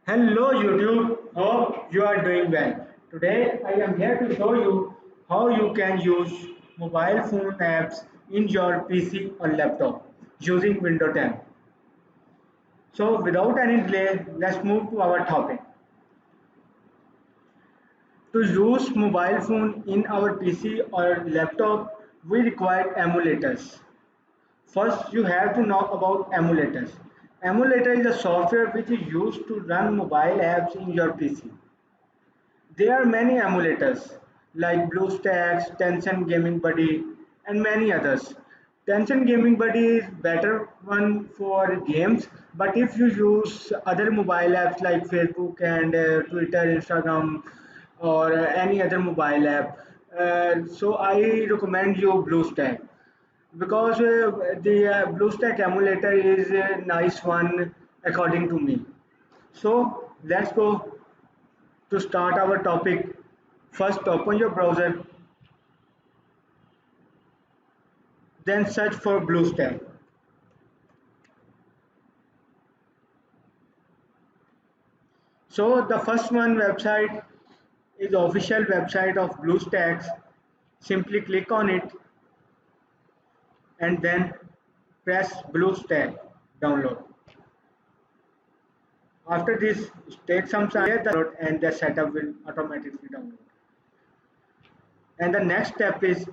Hello YouTube, hope you are doing well. Today I am here to show you how you can use mobile phone apps in your PC or laptop using Windows 10. So without any delay, let's move to our topic. To use mobile phone in our PC or laptop, we require emulators. First, you have to know about emulators. Emulator is a software which is used to run mobile apps in your PC. There are many emulators like BlueStacks, Tencent Gaming Buddy, and many others. Tencent Gaming Buddy is better one for games, but if you use other mobile apps like Facebook and Twitter, Instagram, or any other mobile app, so I recommend you BlueStack because the BlueStack emulator is a nice one according to me. So let's go to start our topic. First open your browser, then search for BlueStack. So the first one website is official website of BlueStacks. Simply click on it and then press BlueStack download. After this, take some time the download and the setup will automatically download. And the next step is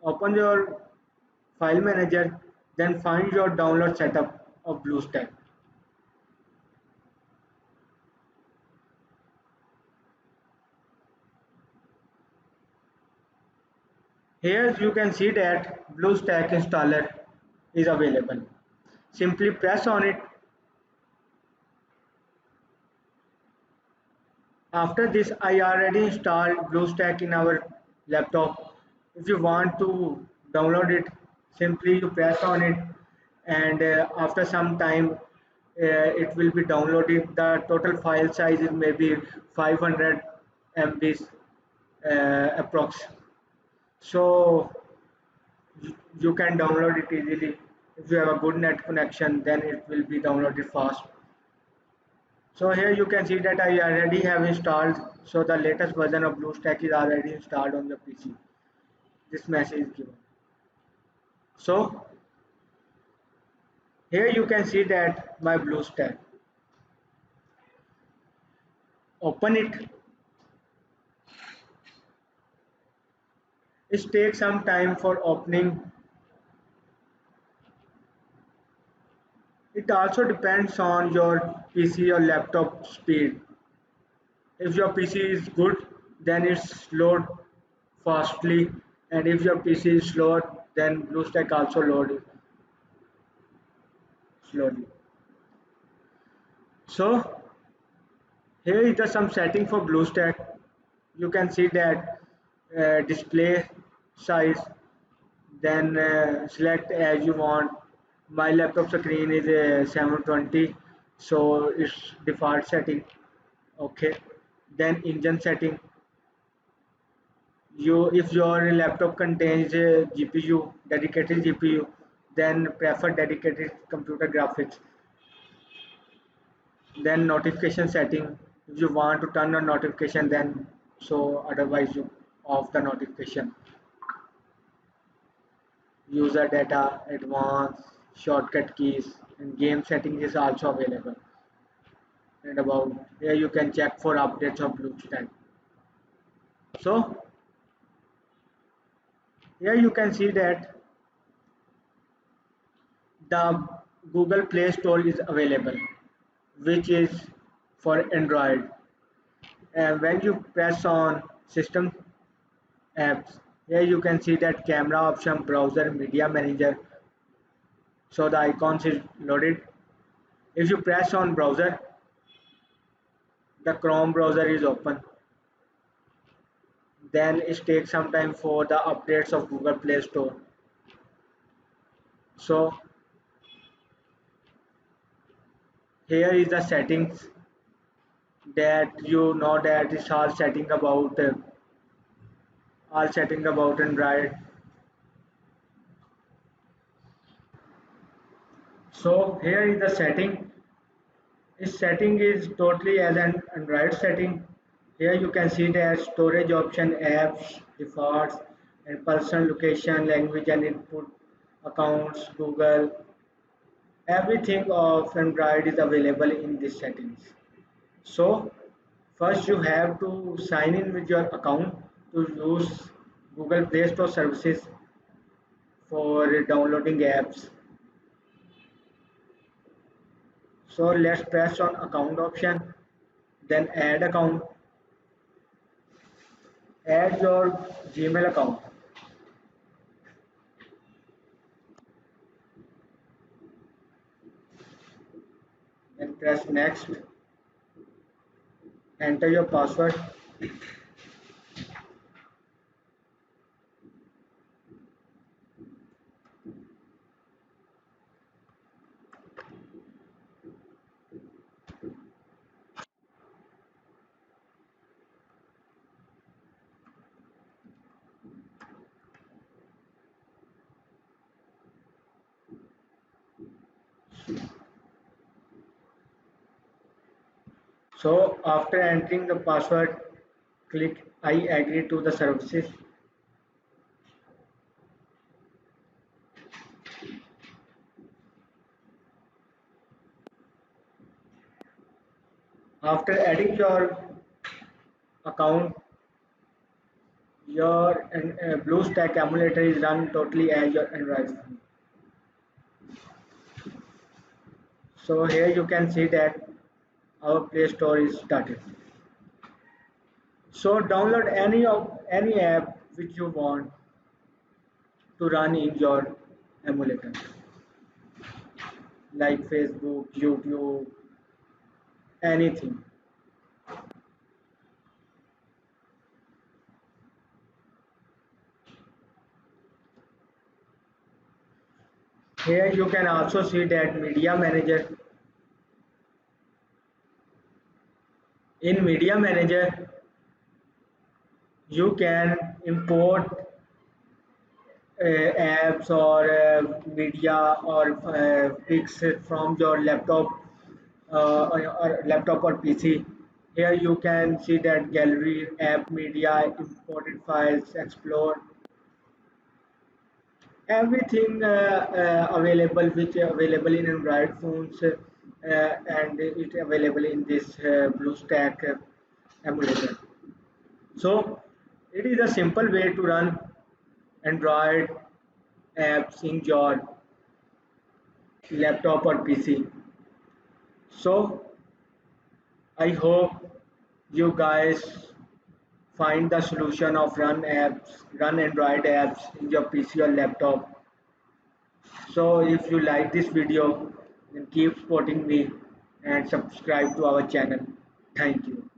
open your file manager, then find your download setup of BlueStack. Here you can see that BlueStack installer is available. Simply press on it. After this, I already installed BlueStack in our laptop. If you want to download it, simply you press on it, and after some time, it will be downloaded. The total file size is maybe 500 MBs approx. So you can download it easily. If you have a good net connection, then it will be downloaded fast. So here you can see that I already have installed. So the latest version of BlueStack is already installed on the PC. This message is given. So here you can see that my BlueStack. Open it. It takes some time for opening. It also depends on your PC or laptop speed. If your PC is good, then it's load fastly, and if your PC is slow, then BlueStack also load slowly. So here is the some setting for BlueStack. You can see that display size, then select as you want. My laptop screen is a 720, so it's default setting. Okay, then engine setting. You if your laptop contains a GPU, dedicated GPU, then prefer dedicated computer graphics. Then notification setting. If you want to turn on notification, then so otherwise you off the notification. User data, advanced, shortcut keys, and game settings is also available. And about here you can check for updates of BlueStack. So here you can see that the Google Play Store is available, which is for Android. And when you press on System Apps, here you can see that camera option, browser, media manager. So the icons is loaded. If you press on browser, the Chrome browser is open. Then it takes some time for the updates of Google Play Store. So here is the settings that you know that is all setting about Android. So here is the setting. This setting is totally as an Android setting. Here you can see that storage option, apps, defaults, and personal location, language and input, accounts, Google. Everything of Android is available in these settings. So first you have to sign in with your account to use Google Play Store services for downloading apps. So let's press on account option, then add account, add your Gmail account, then press next, enter your password. So after entering the password, click I agree to the services. After adding your account, your BlueStack emulator is run totally as your Android phone. So here you can see that our Play Store is started. So download any app which you want to run in your emulator, like Facebook, YouTube, anything. Here you can also see that Media Manager. In Media Manager, you can import apps or media or pics from your laptop or laptop or PC. Here you can see that gallery, app, media, imported files, explore, everything available which available in Android phones and it available in this BlueStack emulator. So it is a simple way to run Android apps in your laptop or PC. So I hope you guys find the solution of run Android apps in your PC or laptop. So if you like this video, then keep supporting me and subscribe to our channel. Thank you.